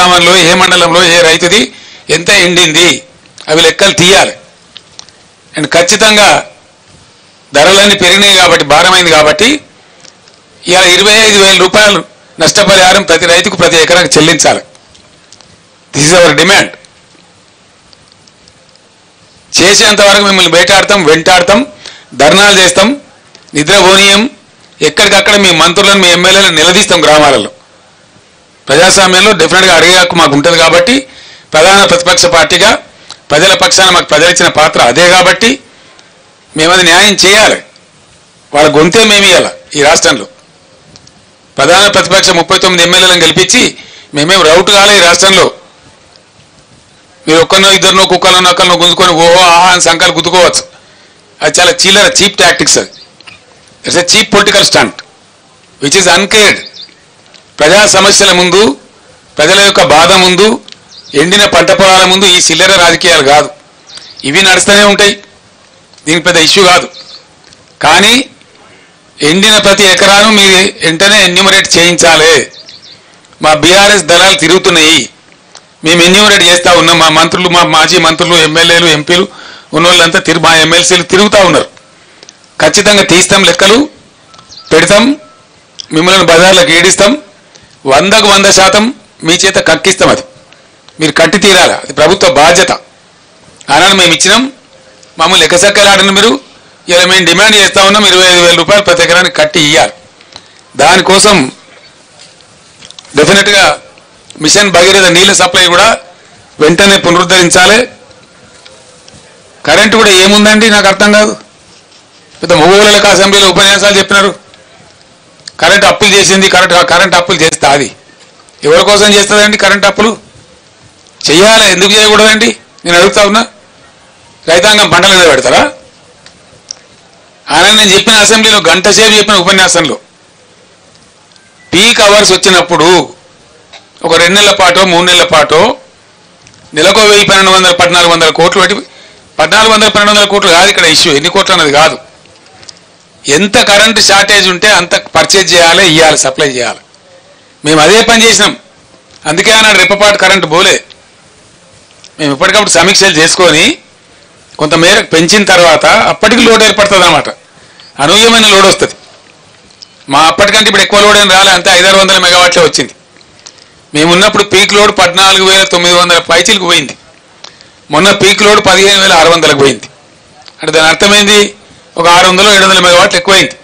గ్రామంలో ఏ మండలంలో ఏ రైతుది ఎంత ఎండింది అవి లెక్కలు తీయాలి. అండ్ ఖచ్చితంగా ధరలన్నీ పెరిగినాయి కాబట్టి భారమైంది కాబట్టి ఇలా 25,000 రూపాయలు నష్టపరిహారం ప్రతి రైతుకు ప్రతి ఎకరాకు చెల్లించాలి. This is our demand. చేసేంత వరకు మిమ్మల్ని వేటాడతాం, వెంటాడతాం, ధర్నాలు చేస్తాం, నిద్రపోనీయం. ఎక్కడికక్కడ మీ మంత్రులను మీ ఎమ్మెల్యేలను నిలదీస్తాం. గ్రామాలలో ప్రజాస్వామ్యంలో డెఫినెట్గా అడిగే హక్కు మాకు ఉంటుంది కాబట్టి ప్రధాన ప్రతిపక్ష పార్టీగా ప్రజల పక్షాన మాకు ప్రజలిచ్చిన పాత్ర అదే కాబట్టి మేము అది న్యాయం చేయాలి. వాళ్ళ గొంతే మేము ఇవ్వాలి. ఈ రాష్ట్రంలో ప్రధాన ప్రతిపక్ష 39 ఎమ్మెల్యేలను గెలిపించి మేమేం రౌట్ కాలే. ఈ రాష్ట్రంలో మీరు ఒక్కరినో ఇద్దరినో కుక్కలను నక్కలను గుంజుకొని ఓహో ఆహా అని సంఖ్యలు గుద్దుకోవచ్చు. అది చాలా చిల్లర చీప్ టాక్టిక్స్. అది it's a cheap political stunt which is uncared. ప్రజా సమస్యల ముందు, ప్రజల యొక్క బాధ ముందు, ఎండిన పంట పొలాల ముందు ఈ చిల్లర రాజకీయాలు కాదు. ఇవి నడుస్తూనే ఉంటాయి, దీనికి పెద్ద ఇష్యూ కాదు. కానీ ఎండిన ప్రతి ఎకరాను మీరు వెంటనే ఎన్యూమరేట్ చేయించాలి. మా బీఆర్ఎస్ దళాలు తిరుగుతున్నాయి, మేము ఎన్యూమరేట్ చేస్తూ ఉన్నాం. మా మంత్రులు, మా మాజీ మంత్రులు, ఎమ్మెల్యేలు, ఎంపీలు ఉన్నోళ్ళంతా మా ఎమ్మెల్సీలు తిరుగుతూ ఉన్నారు. ఖచ్చితంగా తీస్తాం, లెక్కలు పెడతాం, మిమ్మల్ని బజార్లకు ఏడిస్తాం. 100కు 100% మీ చేత కక్కిస్తాం. అది మీరు కట్టి తీరాలి. అది ప్రభుత్వ బాధ్యత. ఆనాడు మేము ఇచ్చినాం, మమ్మల్ని ఎక్కసెక్కలాడిన మీరు ఇలా మేము డిమాండ్ చేస్తూ ఉన్నాం 25,000 రూపాయలు ప్రతి ఎకరానికి కట్టి ఇవ్వాలి. దానికోసం డెఫినెట్గా మిషన్ భగీరథ నీళ్ళ సప్లై కూడా వెంటనే పునరుద్ధరించాలి. కరెంటు కూడా ఏముందండి నాకు అర్థం కాదు. పెద్ద మొగోళ్ళకి అసెంబ్లీలో ఉపన్యాసాలు చెప్పినారు. కరెంటు అప్పులు చేసింది, కరెంటు అప్పులు చేస్తా. అది ఎవరి కోసం చేస్తుందండి? కరెంటు అప్పులు చెయ్యాలి, ఎందుకు చేయకూడదండి? నేను అడుగుతా ఉన్నా. రైతాంగం పంటల మీద పెడతారా? ఆయన నేను చెప్పిన అసెంబ్లీలో గంట సేపు చెప్పిన ఉపన్యాసంలో పీక్ అవర్స్ వచ్చినప్పుడు ఒక 2 నెలల పాటో 3 నెలల పాటో నెలకో 1,000, 1,200, 1,400 కోట్లు పెట్టి 1,400, 1,200 కోట్లు కాదు ఇక్కడ ఇష్యూ. ఎన్ని కోట్లు అన్నది కాదు. ఎంత కరెంటు షార్టేజ్ ఉంటే అంత పర్చేజ్ చేయాలి, ఇవ్వాలి, సప్లై చేయాలి. మేము అదే పని చేసినాం. అందుకే అన్నాడు రెప్పపాటు కరెంటు పోలే. మేము ఇప్పటికప్పుడు సమీక్షలు చేసుకొని కొంత మేరకు పెంచిన తర్వాత అప్పటికి లోడ్ ఏర్పడుతుంది అన్నమాట. అనూహ్యమైన లోడ్ వస్తుంది. మా అప్పటికంటే ఇప్పుడు ఎక్కువ లోడ్ ఏం రాలే, అంతే 500-600 మెగావాట్లే వచ్చింది. మేమున్నప్పుడు పీక్ లోడ్ 14,900 పైచీలకు పోయింది. మొన్న పీక్ లోడ్ 15,600కు పోయింది. అంటే దాని అర్థమైంది ఒక 600-700 మెగావాట్లు ఎక్కువైంది.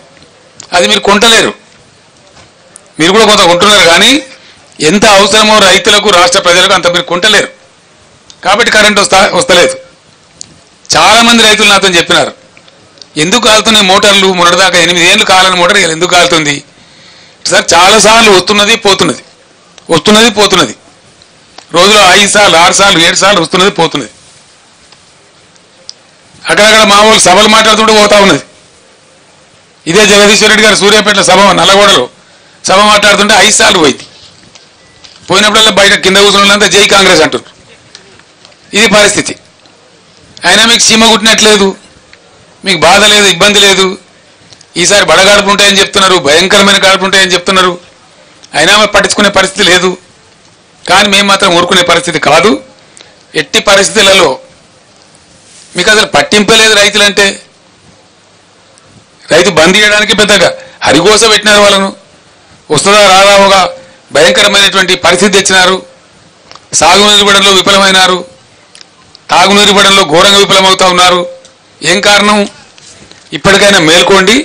అది మీరు కొంటలేరు. మీరు కూడా కొంత కొంటున్నారు కానీ ఎంత అవసరమో రైతులకు, రాష్ట్ర ప్రజలకు అంత మీరు కొంటలేరు. కాబట్టి కరెంట్ వస్తలేదు. చాలామంది రైతులు నాతో చెప్పినారు, ఎందుకు కాలుతున్నాయి మోటార్లు? మొన్నటిదాకా 8 ఏళ్ళు కాలని మోటార్ ఎందుకు కాలుతుంది సార్? చాలాసార్లు వస్తున్నది పోతున్నది, వస్తున్నది పోతున్నది. రోజులో 5 సార్లు 6 సార్లు 7 సార్లు వస్తున్నది పోతున్నది. అక్కడక్కడ మామూలు సభలు మాట్లాడుతుంటే పోతా ఉన్నది. ఇదే జగదీశ్వర్ రెడ్డి గారు సూర్యాపేటలో సభ, నల్లగొండలో సభ మాట్లాడుతుంటే 5 సార్లు పోయింది. పోయినప్పుడల్లా బయట కింద కూర్చున్న వాళ్ళంతా జై కాంగ్రెస్ అంటున్నారు. ఇది పరిస్థితి. అయినా మీకు సీమ కుట్టినట్లేదు, మీకు బాధ లేదు, ఇబ్బంది లేదు. ఈసారి బడగాడుపు ఉంటాయని చెప్తున్నారు, భయంకరమైన గాడుపు ఉంటాయని చెప్తున్నారు. అయినా పట్టించుకునే పరిస్థితి లేదు. కానీ మేము మాత్రం ఊరుకునే పరిస్థితి కాదు. ఎట్టి పరిస్థితులలో మీకు అసలు పట్టింపే లేదు రైతులంటే. రైతు బంద్ చేయడానికి పెద్దగా హరిగోస పెట్టినారు వాళ్ళను. వస్తుందా రాదా ఒక భయంకరమైనటువంటి పరిస్థితి తెచ్చినారు. సాగునీరు ఇవ్వడంలో విఫలమైనారు, తాగునీరు ఇవ్వడంలో ఘోరంగా విఫలమవుతా ఉన్నారు. ఏం కారణం? ఇప్పటికైనా మేల్కోండి.